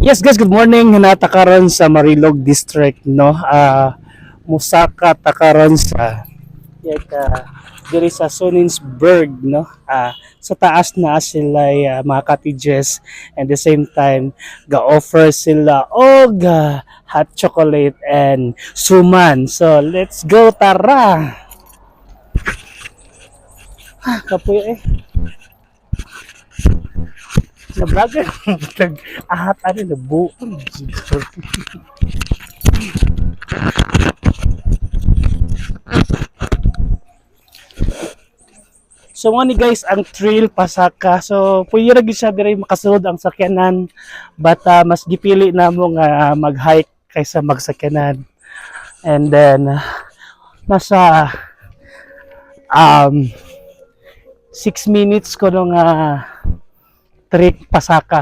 Yes guys, good morning. Hinata karon sa Marilog District, no. Musaka ta karon sa diri sa Soninsburg, no. Sa taas na sila mga cottages, and the same time ga-offer sila og hot chocolate and suman. So let's go, tara. Kapoy na vlogger. Ahat ano na buo. So nga ni guys ang trail pasaka. So puyo ra gid siya diri makasulod ang sakyanan, but mas gipili namo nga mag-hike kaysa magsakyanan. And then nasa um 6 minutes ko nung trek pasaka.